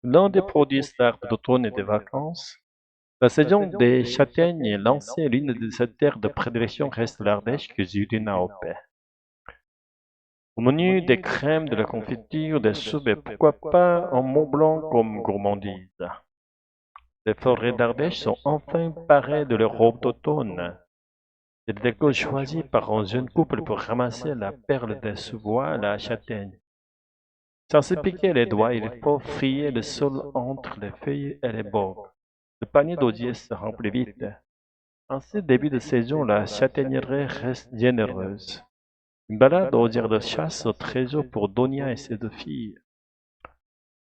L'un des produits stars de l'automne et des vacances, la saison des châtaignes est lancée. L'une de ses terres de prédilection reste l'Ardèche que Zurina au paix. Au menu, des crèmes, de la confiture, des soupes et pourquoi pas un Mont Blanc comme gourmandise. Les forêts d'Ardèche sont enfin parées de leur robe d'automne. C'est le décor choisi par un jeune couple pour ramasser la perle des sous-bois, la châtaigne. Sans se piquer les doigts, il faut frayer le sol entre les feuilles et les bords. Le panier d'osier se remplit vite. En ce début de saison, la châtaignerie reste généreuse. Une balade aux aires de chasse au trésor pour Donia et ses deux filles.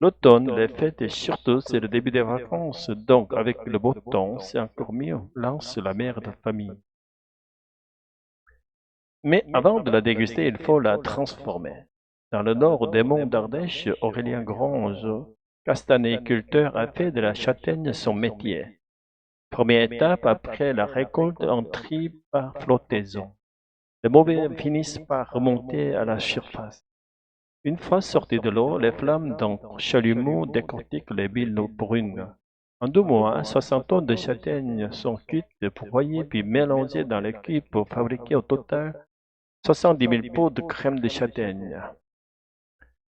L'automne, les fêtes et surtout c'est le début des vacances, donc avec le beau temps, c'est encore mieux, lance la mère de famille. Mais avant de la déguster, il faut la transformer. Dans le nord des monts d'Ardèche, Aurélien Grange, castanéiculteur, a fait de la châtaigne son métier. Première étape, après la récolte, on trie par flottaison. Les mauvais finissent par remonter à la surface. Une fois sortis de l'eau, les flammes d'un chalumeau décortiquent les billes brunes. En 2 mois, 60 tonnes de châtaignes sont cuites, broyées puis mélangées dans les cuves pour fabriquer au total 70 000 pots de crème de châtaigne.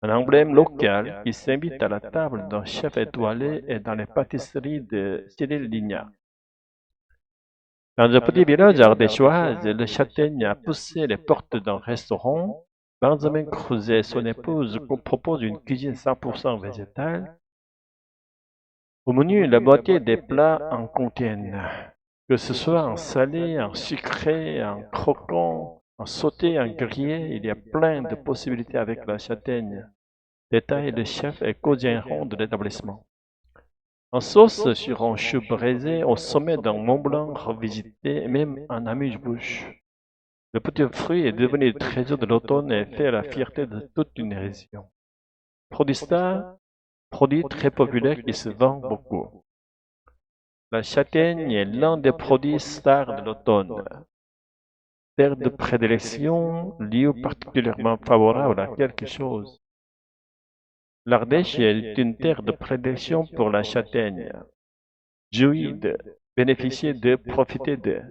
Un emblème local qui s'invite à la table d'un chef étoilé et dans les pâtisseries de Cyril Lignac. Dans un petit village ardéchois, le châtaigne a poussé les portes d'un restaurant. Benjamin Creuset et son épouse proposent une cuisine 100% végétale. Au menu, la moitié des plats en contiennent, que ce soit en salé, en sucré, en croquant, en sauté, en grillé, il y a plein de possibilités avec la châtaigne. Détaille le chef et co-gérant de l'établissement. En sauce sur un chou braisé au sommet d'un Mont Blanc revisité, même en amuse-bouche. Le petit fruit est devenu le trésor de l'automne et fait la fierté de toute une région. Produit star, produit très populaire qui se vend beaucoup. La châtaigne est l'un des produits stars de l'automne. Terre de prédilection, lieu particulièrement favorable à quelque chose. L'Ardèche est une terre de prédilection pour la châtaigne. Jouir de, bénéficier de, profiter de.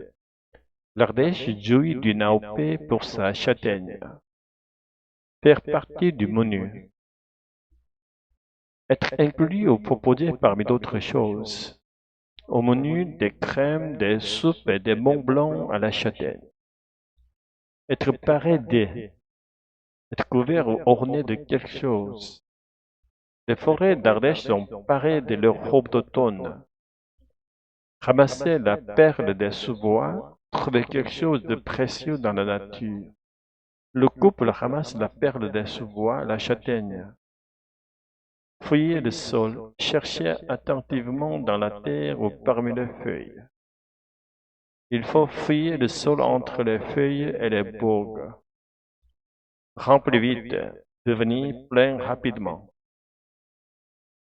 L'Ardèche jouit d'une AOP pour sa châtaigne. Faire partie du menu. Être inclus ou proposé parmi d'autres choses. Au menu, des crèmes, des soupes et des Mont Blancs à la châtaigne. Être paré de. Être couvert ou orné de quelque chose. Les forêts d'Ardèche sont parées de leur robe d'automne. Ramasser la perle des sous-bois, trouver quelque chose de précieux dans la nature. Le couple ramasse la perle des sous-bois, la châtaigne. Fouiller le sol, chercher attentivement dans la terre ou parmi les feuilles. Il faut fouiller le sol entre les feuilles et les bourgs. Remplir vite, devenir plein rapidement.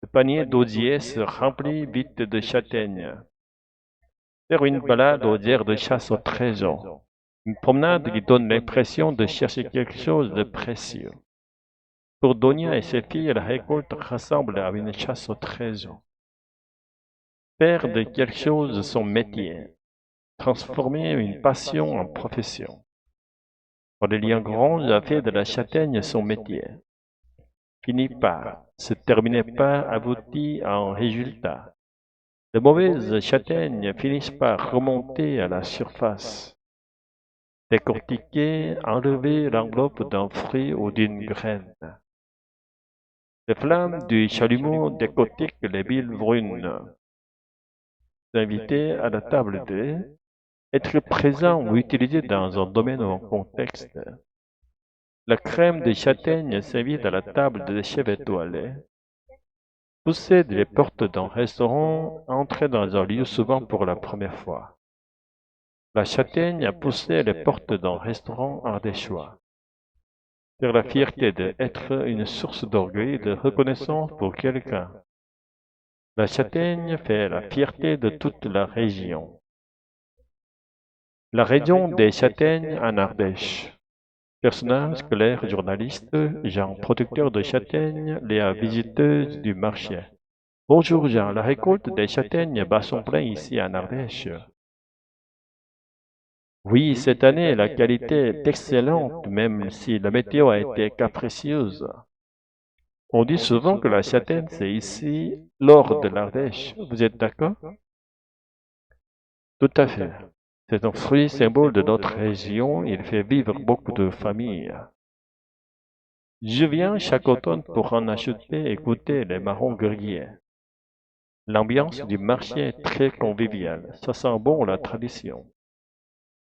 Le panier d'osier se remplit vite de châtaignes. Faire une balade aux aires de chasse au trésor. Une promenade qui donne l'impression de chercher quelque chose de précieux. Pour Donia et ses filles, la récolte ressemble à une chasse au trésor. Faire de quelque chose son métier. Transformer une passion en profession. Aurélien Grange a fait de la châtaigne son métier. Finit par, se terminait par, aboutit à un résultat. De mauvaises châtaignes finissent par remonter à la surface. Décortiquer, enlever l'enveloppe d'un fruit ou d'une graine. Les flammes du chalumeau décortiquent les billes brunes. S'inviter à la table de, être présent ou utilisé dans un domaine ou un contexte. La crème de châtaigne s'invite à la table des chefs étoilés. Pousser les portes d'un restaurant, entrer dans un lieu souvent pour la première fois. La châtaigne a poussé les portes d'un restaurant ardéchois. Faire la fierté d'être une source d'orgueil et de reconnaissance pour quelqu'un. La châtaigne fait la fierté de toute la région. La région des châtaignes en Ardèche. Personnage, Claire, journaliste, Jean, producteur de châtaignes, Léa, visiteuse du marché. Bonjour Jean, la récolte des châtaignes bat son plein ici en Ardèche. Oui, cette année, la qualité est excellente, même si la météo a été capricieuse. On dit souvent que la châtaigne, c'est ici l'or de l'Ardèche. Vous êtes d'accord? Tout à fait. C'est un fruit symbole de notre région. Il fait vivre beaucoup de familles. Je viens chaque automne pour en acheter et goûter les marrons grillés. L'ambiance du marché est très conviviale. Ça sent bon la tradition.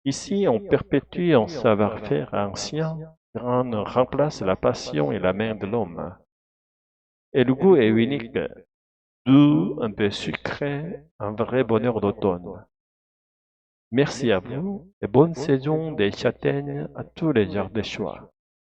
Ici, on perpétue un savoir-faire ancien, on remplace la passion et la main de l'homme. Et le goût est unique, doux, un peu sucré, un vrai bonheur d'automne. Merci à vous et bonne saison des châtaignes à tous les Ardéchois.